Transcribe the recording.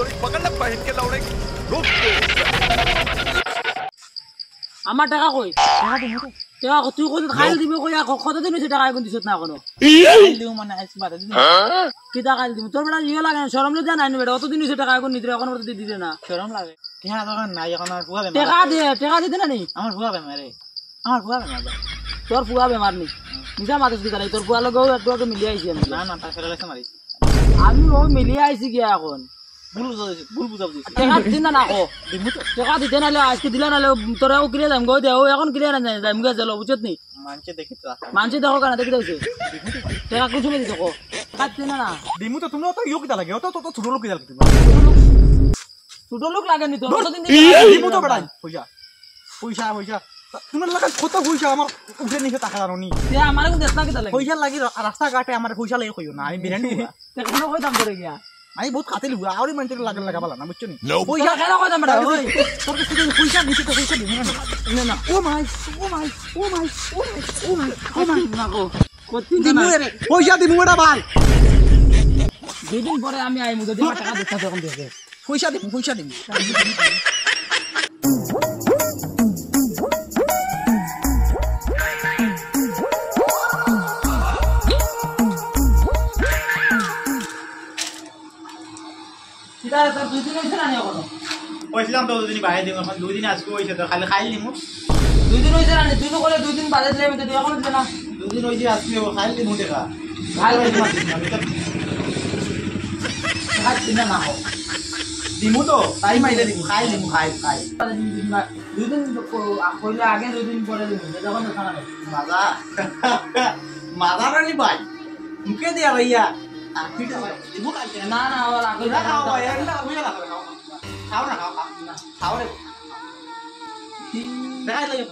धरी पकड़ ना पहन के लौड़े रुक আমার টাকা কই টাকা তুই কত খাইল দিবি কই কতদিন হইছে টাকা এখন দিছত না এখনো খাইল দিও মানে আইছ বাদে দিন কি টাকা খাইল দিবি তোর বেটা ইয়ে লাগে শরম লজ্জা নাই বেটা অতদিন হইছে টাকা এখন নিতে এখন মতে দিতে না শরম লাগে টিহা দোকান নাই এখন আর ফুয়া বেমার টাকা দিতে না নি আমার ফুয়া বেমার রে আমার ফুয়া বেমার তোর ফুয়া বেমার নি নিজা মাথা দি তাই তোর ফুয়া লগেও একটু মিলি আইছি আমি না না তার ফেরালেছে মারি আমি ও মিলি আইছি কি এখন ভুল বুঝাও দিছি টাকা দিন না কো টাকা দিতে নালে আজকে দিলা নালে তোরাও কিরে যাম গো দেও এখন কিরে না যাই মুগা চলো বুঝত নি মানছে দেখি তো মানছে দেখো কেন দেখি দাইছে টাকা কিছু মে দিতে কো কাটতে না না দিমু তো তুমি তো ইও কিটা লাগে তো তো ছোট লোক কিটা লাগে ছোট লোক লাগে নি তো কতদিন দিমু তো বেড়াই পয়সা পয়সা পয়সা তুমি লাগা কত পয়সা আমার উঠে নিছে টাকা জানো নি তে আমারে কোন দেশনা কিটা লাগে পয়সা লাগি রাস্তা ঘাটে আমার পয়সা লাগে কইও না আমি বিরানি তে কেন কই দাম করে গিয়া আমি বহুত খাতিল বুয়া আউরি মানতে লাগা পালা না বুঝছো নি পয়সা কেন কই দাম বেটা ওই তোর কাছে পয়সা নিছে তো পয়সা দিবি না না ও মাই ও মাই ও মাই ও মাই ও মাই না গো কত দিমু রে পয়সা দিমু এটা ভাই দুদিন পরে আমি আইমু যদি টাকা দিতে তখন দেখে পয়সা দিমু সিধা তোর দুদিন হইছে না এখন কইছিলাম তো দুদিন বাইরে দিমু এখন দুদিন আজকে হইছে তো খালি খাইল নিমু দুদিন হইছে না দুদিন করে দুদিন বাদে দিলে আমি তো এখন দিতে না দুদিন হইছে আজকে খাইল নিমু টাকা ভাই টাকা দিনা না হো দিমু তো তাই মাইলে দিমু খাইল নিমু খাই দুদিন কইলে আগে দুদিন পরে দিন যখন দেখা না মাজা রানি ভাই মুকে দিয়া ভাইয়া দিমু কালকে না না আর আগে খাও ভাই এটা বুঝা না খাও না খাও রে দেখাই লাগে